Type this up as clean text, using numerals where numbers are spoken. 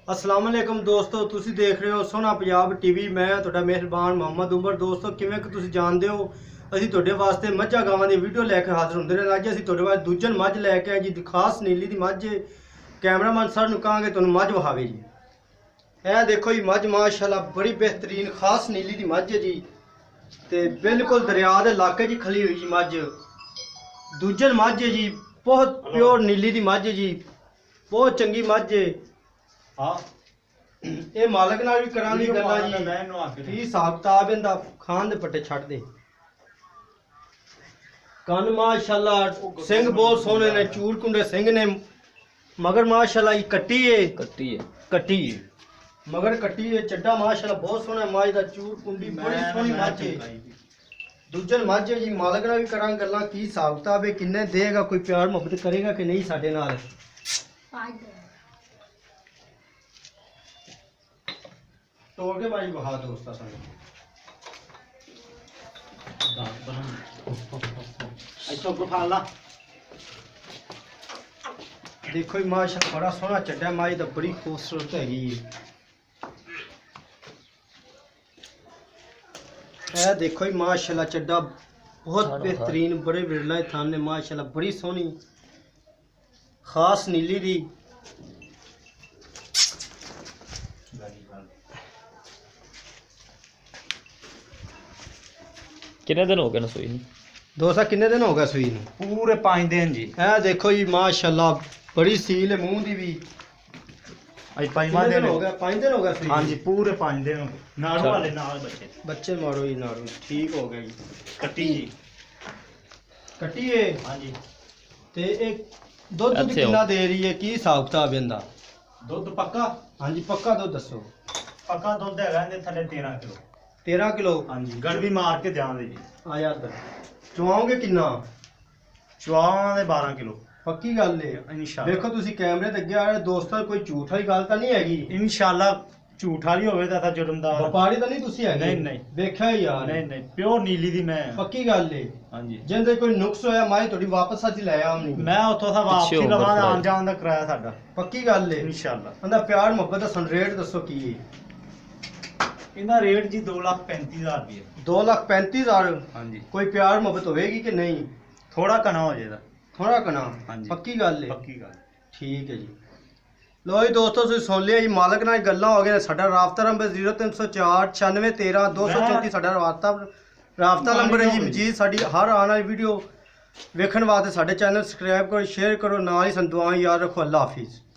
अस्सलाम वालेकुम दोस्तों, तुसी देख रहे हो सोना पंजाब टीवी। मैं ਤੁਹਾਡਾ मेहरबान मोहम्मद उमर। दोस्तों ਕਿਵੇਂ ਕਿ ਤੁਸੀਂ ਜਾਣਦੇ ਹੋ ਅਸੀਂ ਤੁਹਾਡੇ ਵਾਸਤੇ ਮੱਝਾਂ ਗਾਵਾਂ ਦੀ ਵੀਡੀਓ ਲੈ ਕੇ ਹਾਜ਼ਰ ਹੁੰਦੇ ਨੇ। ਅੱਜ ਅਸੀਂ ਤੁਹਾਡੇ ਵਾਸਤੇ ਦੂਜਨ ਮੱਝ ਲੈ ਕੇ ਆਏ ਜੀ, ਖਾਸ ਨੀਲੀ ਦੀ ਮੱਝ। ਕੈਮਰਾਮੈਨ ਸਰ ਨੂੰ ਕਹਾਂਗੇ ਤੁਹਾਨੂੰ ਮੱਝ ਵਿਖਾਵੇ ਜੀ। ਇਹ ਦੇਖੋ ਜੀ ਮੱਝ ਮਾਸ਼ਾਅੱਲਾ ਬੜੀ ਬਿਹਤਰੀਨ ਖਾਸ ਨੀਲੀ ਦੀ ਮੱਝ ਹੈ ਜੀ, ਤੇ ਬਿਲਕੁਲ ਦਰਿਆ ਦੇ ਇਲਾਕੇ 'ਚ ਖਲੀ ਹੋਈ ਜੀ ਮੱਝ। ਦੂਜਨ ਮੱਝ ਹੈ ਜੀ, ਬਹੁਤ ਪਿਓਰ ਨੀਲੀ ਦੀ ਮੱਝ ਹੈ ਜੀ, ਬਹੁਤ ਚੰਗੀ ਮੱਝ ਹੈ। हाँ ਇਹ ਮਾਲਕ ਨਾਲ ਵੀ ਕਰਾਂਗੇ ਗੱਲਾਂ ਜੀ। ਕੀ ਹਿਸਾਬ ਕਿਤਾਬ ਇਹਦਾ, ਖਾਨ ਦੇ ਪੱਟੇ ਛੱਡ ਦੇ। ਕੰਨ ਮਾਸ਼ਾਅੱਲਾ ਸਿੰਘ ਬਹੁਤ ਸੋਹਣੇ ਨੇ, ਚੂੜ ਕੁੰਡੇ ਸਿੰਘ ਨੇ। ਮਗਰ ਮਾਸ਼ਾਅੱਲਾ ਇਹ ਕੱਟੀ ਹੈ ਮਗਰ ਕੱਟੀ ਹੈ। ਚੱਡਾ ਮਾਸ਼ਾਅੱਲਾ ਬਹੁਤ ਸੋਹਣਾ ਮਾਝ ਦਾ, ਚੂੜ ਕੁੰਡੀ ਬੜੀ ਸੋਹਣੀ ਮੱਝ ਹੈ। ਦੂਜਨ ਮੱਝ ਹੈ ਜੀ, ਮਾਲਕ ਨਾਲ ਵੀ ਕਰਾਂਗੇ ਗੱਲਾਂ। ਕੀ ਹਿਸਾਬ ਕਿਤਾਬ ਹੈ, ਕਿੰਨੇ ਦੇਗਾ, ਕੋਈ ਪਿਆਰ ਮੁਹੱਬਤ ਕਰੇਗਾ ਕਿ ਨਹੀਂ ਸਾਡੇ ਨਾਲ। ਤੋੜ ਕੇ ਭਾਈ ਬਹਾ ਦੋਸਤਾ ਸਾਨੂੰ ਇੱਥੋਂ ਗੁਫਾ ਲਾ। ਦੇਖੋ ਜੀ ਮਾਸ਼ਾਅੱਲਾ ਬੜਾ ਸੋਹਣਾ ਚੱਡਾ ਮਾਝ ਦਾ, ਬੜੀ ਖੂਬਸੂਰਤ ਹੈਗੀ ਹੈ। ਇਹ ਦੇਖੋ ਜੀ ਮਾਸ਼ਾਅੱਲਾ ਚੱਡਾ ਬਹੁਤ ਬਿਹਤਰੀਨ, ਬੜੇ ਵਿਰਲਾ ਥਾਨ ਨੇ ਮਾਸ਼ਾਅੱਲਾ, ਬੜੀ ਸੋਹਣੀ ਖਾਸ ਨੀਲੀ ਦੀ। कितने दिन हो गए ना सोई ਦੋਸਤਾ ਕਿੰਨੇ ਦਿਨ ਹੋ ਗਏ ਸੂਈ ਨੂੰ? ਪੂਰੇ 5 ਦਿਨ ਜੀ। ਇਹ ਦੇਖੋ ਜੀ ਮਾਸ਼ਾਅੱਲਾ ਬੜੀ ਸੀਲ ਹੈ ਮੂੰਹ ਦੀ ਵੀ। ਅੱਜ 5ਵਾਂ ਦਿਨ ਹੋ ਗਿਆ, 5 ਦਿਨ ਹੋ ਗਏ ਸੂਈ। ਹਾਂਜੀ ਪੂਰੇ 5 ਦਿਨ ਹੋ ਗਏ। ਨਾੜੂ ਵਾਲੇ ਨਾਲ ਬੱਚੇ ਮਾਰੋ ਜੀ, ਨਾੜੂ ਠੀਕ ਹੋ ਗਿਆ ਜੀ। ਕੱਟੀ ਜੀ ਕੱਟੀਏ ਹਾਂਜੀ। ਤੇ ਇਹ ਦੁੱਧ ਵੀ ਕਿੰਨਾ ਦੇ ਰਹੀ ਹੈ, ਕੀ ਹਿਸਾਬ ਕਿਤਾਬ ਇਹਦਾ? ਦੁੱਧ ਪੱਕਾ? ਹਾਂਜੀ ਪੱਕਾ ਦੁੱਧ ਦੱਸੋ। ਪੱਕਾ ਦੁੱਧ ਹੈਗਾ ਇਹਦੇ ਥੱਲੇ 13 ਕਿਲੋ। 13 ਕਿਲੋ? ਹਾਂਜੀ ਗੜਵੀ ਮਾਰ ਕੇ ਦਿਆਂਗੇ ਜੀ। ਆ ਯਾਰ ਚੁਆਓਗੇ ਕਿੰਨਾ? ਚੁਆਵਾਂ ਦੇ 12 ਕਿਲੋ ਪੱਕੀ ਗੱਲ ਹੈ ਇਨਸ਼ਾਅੱਲਾ। ਦੇਖੋ ਤੁਸੀਂ ਕੈਮਰੇ ਤੇ ਅੱਗੇ ਆ ਰਹੇ ਦੋਸਤਾਂ, ਕੋਈ ਝੂਠ ਵਾਲੀ ਗੱਲ ਤਾਂ ਨਹੀਂ ਹੈਗੀ ਇਨਸ਼ਾਅੱਲਾ। ਝੂਠ ਵਾਲੀ ਹੋਵੇ ਤਾਂ ਜੁਰਮਦਾਰ। ਵਪਾਰੀ ਤਾਂ ਨਹੀਂ ਤੁਸੀਂ ਹੈਗੇ? ਨਹੀਂ ਨਹੀਂ ਵੇਖਿਆ ਹੀ ਯਾਰ। ਨਹੀਂ ਨਹੀਂ ਪਿਓਰ ਨੀਲੀ ਦੀ ਮੈਂ। ਪੱਕੀ ਗੱਲ ਹੈ। ਹਾਂਜੀ ਜਿੰਦੇ ਕੋਈ ਨੁਕਸ ਹੋਇਆ ਮਾਈ ਤੁਹਾਡੀ ਵਾਪਸ ਅਸੀਂ ਲੈ ਆਉਣੀ। ਮੈਂ ਉੱਥੋਂ ਦਾ ਵਾਪਸੀ ਲਵਾਂ, ਆਉਣ ਜਾਣ ਦਾ ਕਿਰਾਇਆ ਸਾਡਾ। ਪੱਕੀ ਗੱਲ ਹੈ ਇਨਸ਼ਾਅੱਲਾ। ਉਹਦਾ ਪਿਆਰ ਮੁਹੱਬਤ ਦਾ ਸਾਨੂੰ ਰੇਟ ਦੱਸੋ ਕੀ ਹੈ? ਇਹਦਾ ਰੇਟ ਜੀ 2,35,000 ਰੁਪਏ। 2,35,000? ਹਾਂਜੀ ਕੋਈ ਪਿਆਰ ਮੁਹੱਬਤ ਹੋਵੇਗੀ ਕਿ ਨਹੀਂ? ਥੋੜਾ ਕਣਾ ਹੋ ਜਾਏਗਾ। ਥੋੜਾ ਕਣਾ? ਹਾਂਜੀ ਪੱਕੀ ਗੱਲ ਹੈ। ਪੱਕੀ ਗੱਲ। ਠੀਕ ਹੈ ਜੀ। ਲੋ ਜੀ ਦੋਸਤੋ ਤੁਸੀਂ ਸੁਣ ਲਿਆ ਜੀ, ਮਾਲਕ ਨਾਲ ਗੱਲਾਂ ਹੋ ਗਈਆਂ। ਸਾਡਾ ਰਾਬਤਾ ਨੰਬਰ 0304 9613 234 ਸਾਡਾ ਰਾਬਤਾ ਨੰਬਰ ਹੈ ਜੀ। ਮਜੀਦ ਸਾਡੀ ਹਰ ਆਉਣ ਵਾਲੀ ਵੀਡੀਓ ਵੇਖਣ ਵਾਸਤੇ ਸਾਡੇ ਚੈਨਲ ਸਬਸਕ੍ਰਾਈਬ ਕਰੋ, ਸ਼ੇਅਰ ਕਰੋ, ਨਾਲ ਹੀ ਸਾਨੂੰ ਦੁਆਵਾਂ ਯਾਦ ਰੱਖੋ। ਅੱਲਾ ਹਾਫਿਜ਼।